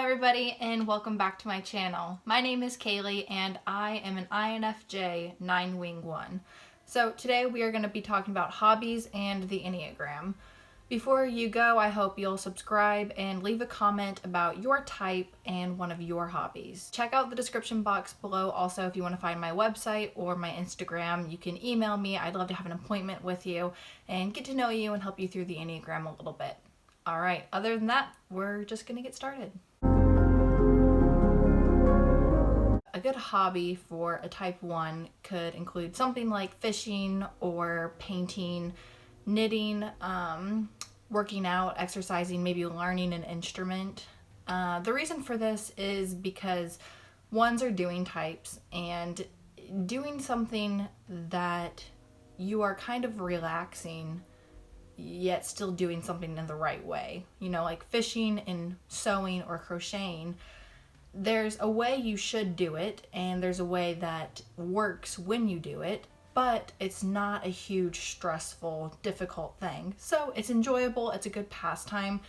everybody, and welcome back to my channel. My name is Kaylee and I am an INFJ 9-wing 1. So today we are going to be talking about hobbies and the Enneagram. Before you go, I hope you'll subscribe and leave a comment about your type and one of your hobbies. Check out the description box below also if you want to find my website or my Instagram. You can email me. I'd love to have an appointment with you and get to know you and help you through the Enneagram a little bit. Alright, other than that, we're just going to get started. A good hobby for a type 1 could include something like fishing or painting, knitting, working out, exercising, maybe learning an instrument. The reason for this is because ones are doing types, and doing something that you are kind of relaxing yet still doing something in the right way. You know, like fishing and sewing or crocheting, there's a way you should do it and there's a way that works when you do it, but it's not a huge, stressful, difficult thing. So it's enjoyable, it's a good pastime,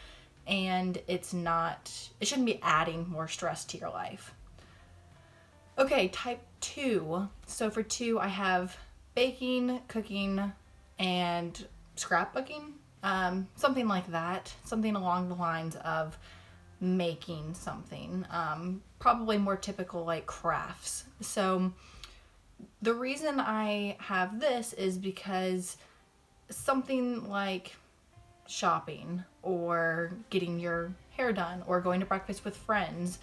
and it shouldn't be adding more stress to your life. Okay, type 2. So for 2, I have baking, cooking, and scrapbooking, something like that, something along the lines of making something, probably more typical like crafts. So the reason I have this is because something like shopping or getting your hair done or going to breakfast with friends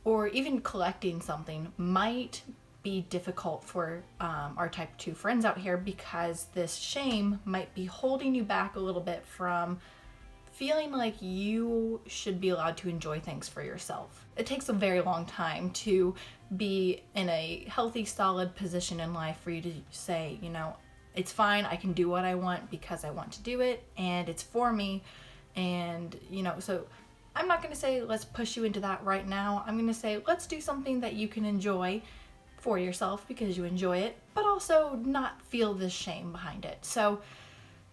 or even collecting something might be difficult for our type 2 friends out here, because this shame might be holding you back a little bit from feeling like you should be allowed to enjoy things for yourself. It takes a very long time to be in a healthy, solid position in life for you to say, you know, it's fine, I can do what I want because I want to do it and it's for me. And, you know, so I'm not going to say let's push you into that right now. I'm going to say let's do something that you can enjoy for yourself because you enjoy it, but also not feel this shame behind it. So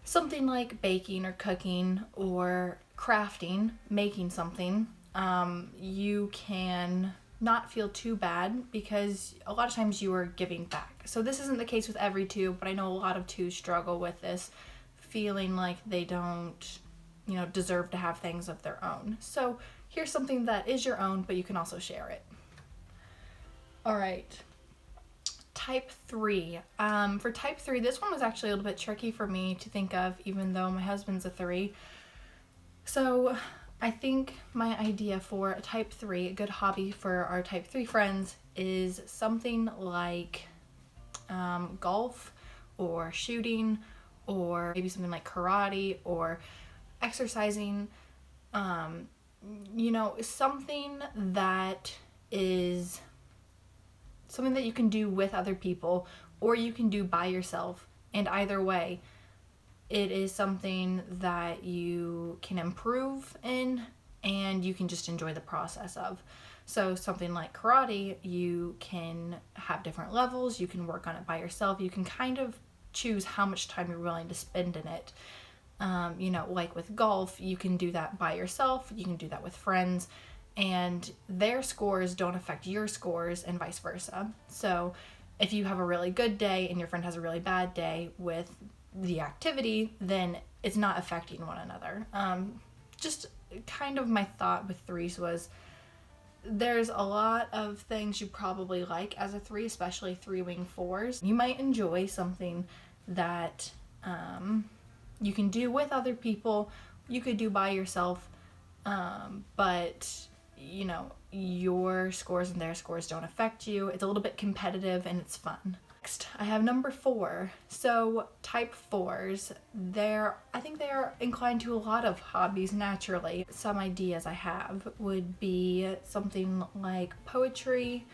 something like baking or cooking or crafting, making something, you can not feel too bad because a lot of times you are giving back. So this isn't the case with every 2, but I know a lot of 2s struggle with this, feeling like they don't, you know, deserve to have things of their own. So here's something that is your own, but you can also share it. All right. Type 3. For type 3, this one was actually a little bit tricky for me to think of, even though my husband's a 3. So I think my idea for a type 3, a good hobby for our type 3 friends, is something like golf or shooting, or maybe something like karate or exercising. You know, something that is something that you can do with other people or you can do by yourself, and either way it is something that you can improve in and you can just enjoy the process of. So something like karate, you can have different levels, you can work on it by yourself, you can kind of choose how much time you're willing to spend in it. You know, like with golf, you can do that by yourself, you can do that with friends, and their scores don't affect your scores and vice versa. So if you have a really good day and your friend has a really bad day with the activity, then it's not affecting one another. Just kind of my thought with 3s was there's a lot of things you probably like as a 3, especially 3-wing 4s. You might enjoy something that you can do with other people, you could do by yourself, but you know, your scores and their scores don't affect you. It's a little bit competitive and it's fun. Next, I have number 4. So type 4s, I think they're inclined to a lot of hobbies naturally. Some ideas I have would be something like poetry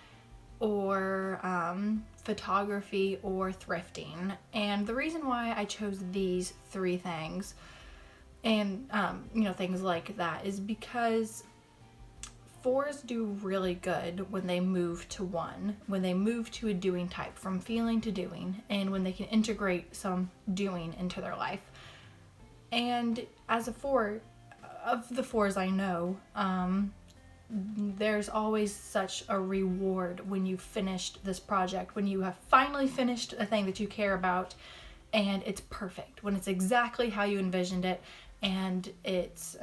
or photography or thrifting. And the reason why I chose these 3 things and you know, things like that is because 4s do really good when they move to 1, when they move to a doing type, from feeling to doing, and when they can integrate some doing into their life. And as a 4, of the 4s I know, there's always such a reward when you've finished this project, when you have finally finished a thing that you care about and it's perfect, when it's exactly how you envisioned it and it's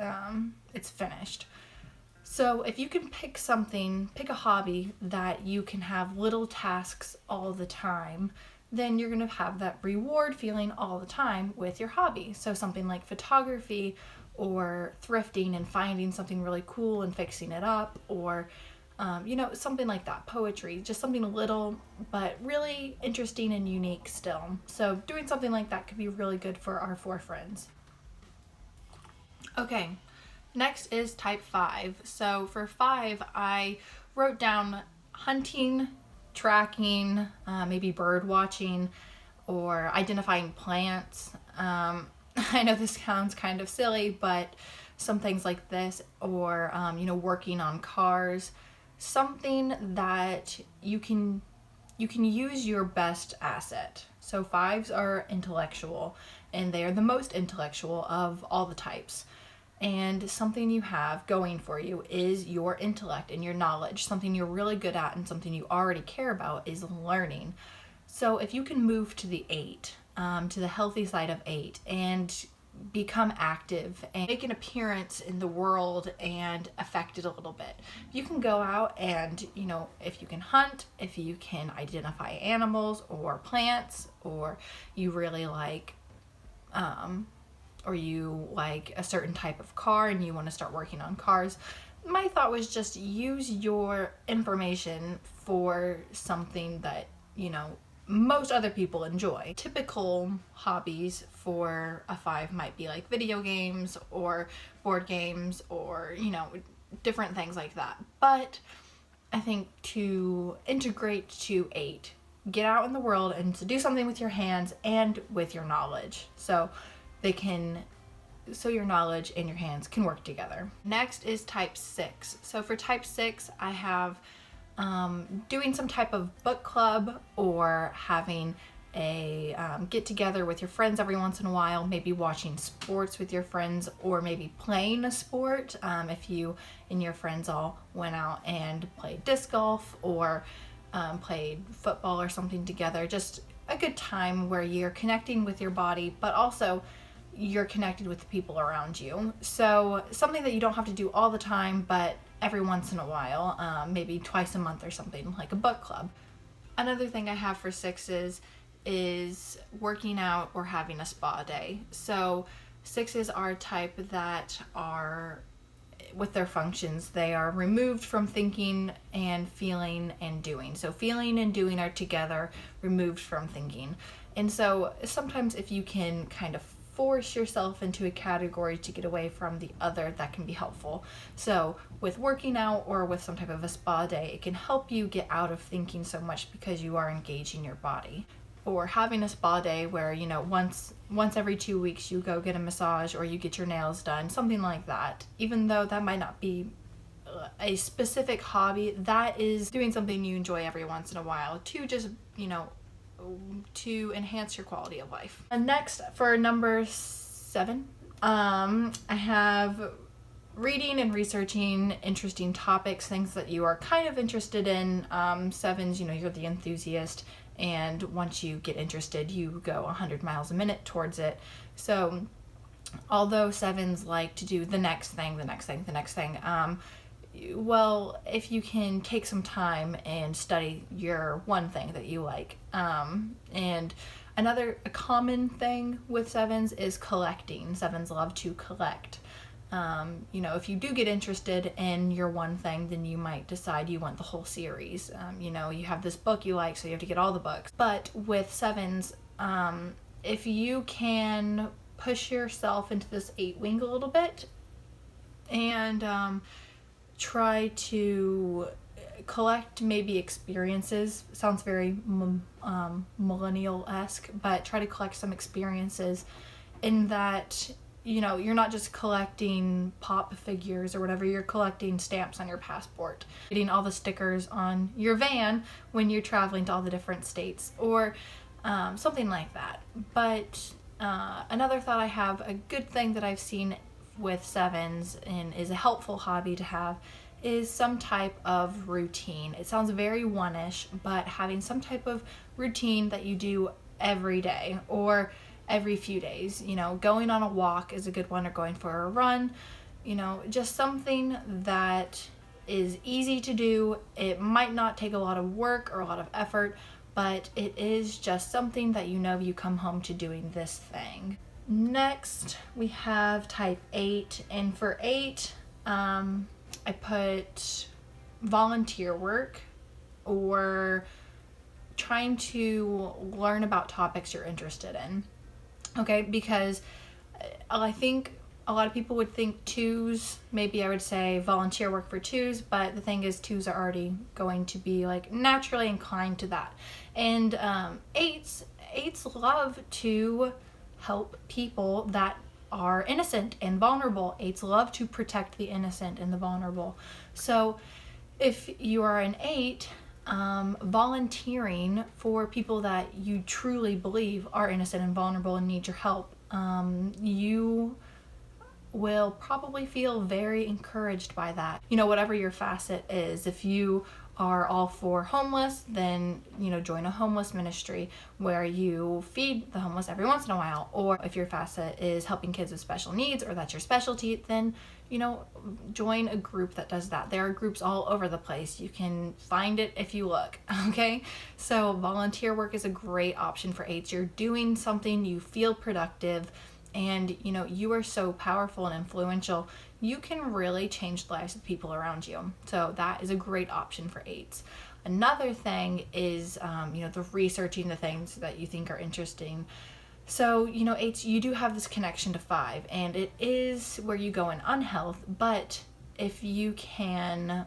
finished. So if you can pick a hobby that you can have little tasks all the time, then you're going to have that reward feeling all the time with your hobby. So something like photography or thrifting and finding something really cool and fixing it up, or something like that. Poetry, just something little but really interesting and unique still. So doing something like that could be really good for our 4 friends. Okay, next is type 5. So for 5, I wrote down hunting, tracking, maybe bird watching, or identifying plants. I know this sounds kind of silly, but some things like this, or working on cars, something that you can use your best asset. So 5s are intellectual, and they are the most intellectual of all the types. And something you have going for you is your intellect and your knowledge. Something you're really good at and something you already care about is learning. So if you can move to the 8, to the healthy side of 8, and become active and make an appearance in the world and affect it a little bit. You can go out and, if you can hunt, if you can identify animals or plants, or you really like or you like a certain type of car and you want to start working on cars. My thought was just use your information for something that, most other people enjoy. Typical hobbies for a 5 might be like video games or board games or, different things like that. But I think to integrate to 8, get out in the world and to do something with your hands and with your knowledge. So your knowledge and your hands can work together. Next is type 6. So for type 6, I have doing some type of book club, or having a get together with your friends every once in a while, maybe watching sports with your friends, or maybe playing a sport. If you and your friends all went out and played disc golf or played football or something together, just a good time where you're connecting with your body, but also you're connected with the people around you. So something that you don't have to do all the time, but every once in a while, maybe twice a month or something, like a book club. Another thing I have for 6s is working out or having a spa day. So 6s are a type that are, with their functions, they are removed from thinking and feeling and doing. So feeling and doing are together, removed from thinking. And so sometimes if you can kind of force yourself into a category to get away from the other, that can be helpful. So with working out or with some type of a spa day, it can help you get out of thinking so much because you are engaging your body. Or having a spa day where, once every 2 weeks you go get a massage or you get your nails done, something like that. Even though that might not be a specific hobby, that is doing something you enjoy every once in a while to just, to enhance your quality of life. And next, for number 7, I have reading and researching interesting topics, things that you are kind of interested in. 7s, you're the enthusiast, and once you get interested, you go 100 miles a minute towards it. So although 7s like to do the next thing, well, if you can take some time and study your one thing that you like. And a common thing with 7s is collecting. 7s love to collect. If you do get interested in your one thing, then you might decide you want the whole series. You have this book you like, so you have to get all the books. But with 7s, if you can push yourself into this 8 wing a little bit and try to collect maybe experiences. Sounds very millennial-esque, but try to collect some experiences in that, you're not just collecting pop figures or whatever, you're collecting stamps on your passport, getting all the stickers on your van when you're traveling to all the different states, or something like that. But another thought I have, a good thing that I've seen with 7s and is a helpful hobby to have, is some type of routine. It sounds very one-ish, but having some type of routine that you do every day or every few days. Going on a walk is a good one, or going for a run. Just something that is easy to do. It might not take a lot of work or a lot of effort, but it is just something that you come home to doing this thing. Next, we have type 8, and for 8, I put volunteer work or trying to learn about topics you're interested in. Okay, because I think a lot of people would think 2s, maybe I would say volunteer work for 2s, but the thing is 2s are already going to be like naturally inclined to that. And 8s love to help people that are innocent and vulnerable. 8s love to protect the innocent and the vulnerable. So if you are an 8, volunteering for people that you truly believe are innocent and vulnerable and need your help, you will probably feel very encouraged by that. Whatever your facet is. If you are all for homeless, then join a homeless ministry where you feed the homeless every once in a while. Or if your facet is helping kids with special needs, or that's your specialty, then join a group that does that. There are groups all over the place. You can find it if you look. Okay, so volunteer work is a great option for 8s. You're doing something, you feel productive, and you are so powerful and influential. You can really change the lives of people around you. So that is a great option for 8s. Another thing is the researching the things that you think are interesting. So 8s, you do have this connection to 5, and it is where you go in unhealth, but if you can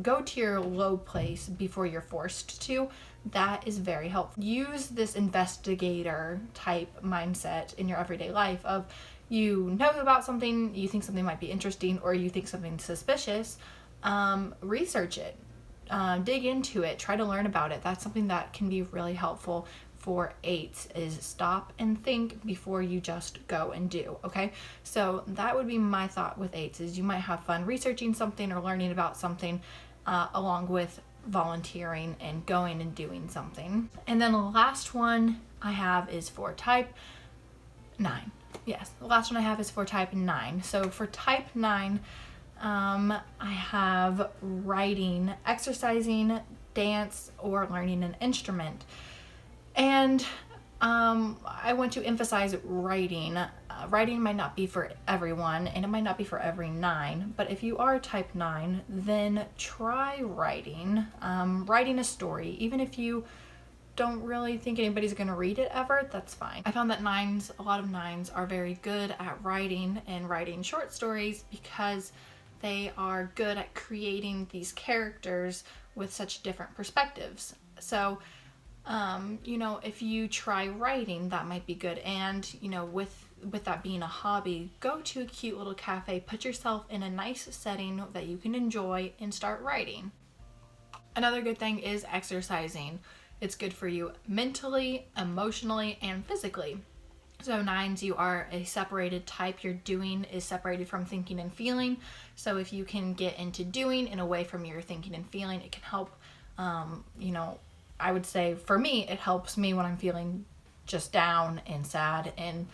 go to your low place before you're forced to, that is very helpful. Use this investigator type mindset in your everyday life of, you know about something, you think something might be interesting, or you think something suspicious, research it, dig into it, try to learn about it. That's something that can be really helpful for 8s, is stop and think before you just go and do. Okay, so that would be my thought with 8s, is you might have fun researching something or learning about something, along with volunteering and going and doing something. And then the last one I have is for type 9. Yes, the last one I have is for type 9. So for type 9, I have writing, exercising, dance, or learning an instrument. And I want to emphasize writing. Writing might not be for everyone, and it might not be for every 9, but if you are type 9, then try writing. Writing a story, even if you don't really think anybody's going to read it ever, that's fine. I found that a lot of 9s are very good at writing and writing short stories because they are good at creating these characters with such different perspectives. So if you try writing, that might be good. And with that being a hobby, go to a cute little cafe, put yourself in a nice setting that you can enjoy, and start writing. Another good thing is exercising. It's good for you mentally, emotionally, and physically. So 9s, you are a separated type. Your doing is separated from thinking and feeling. So if you can get into doing and away from your thinking and feeling, it can help. I would say for me, it helps me when I'm feeling just down and sad and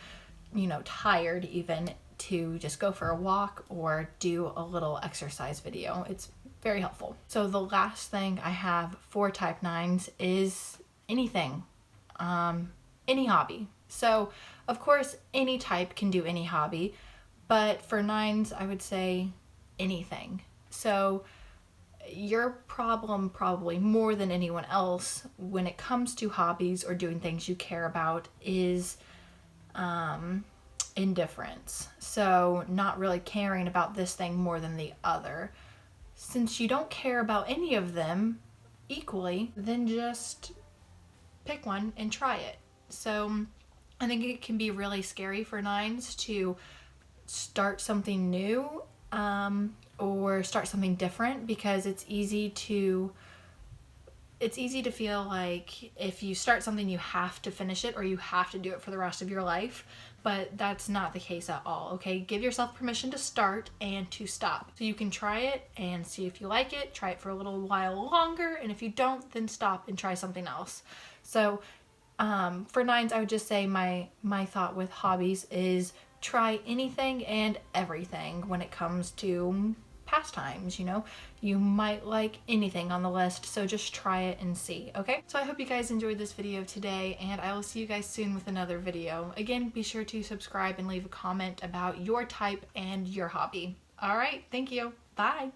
tired, even, to just go for a walk or do a little exercise video. It's very helpful. So the last thing I have for type 9s is anything, any hobby. So of course any type can do any hobby, but for 9s I would say anything. So your problem, probably more than anyone else, when it comes to hobbies or doing things you care about, is indifference. So not really caring about this thing more than the other. Since you don't care about any of them equally, then just pick one and try it. So I think it can be really scary for 9s to start something new, or start something different, because it's easy to it's easy to feel like if you start something, you have to finish it or you have to do it for the rest of your life. But that's not the case at all, okay? Give yourself permission to start and to stop. So you can try it and see if you like it, try it for a little while longer, and if you don't, then stop and try something else. So for 9s, I would just say my thought with hobbies is try anything and everything when it comes to pastimes, you know. You might like anything on the list, so just try it and see, okay? So I hope you guys enjoyed this video today, and I will see you guys soon with another video. Again, be sure to subscribe and leave a comment about your type and your hobby. All right, thank you. Bye.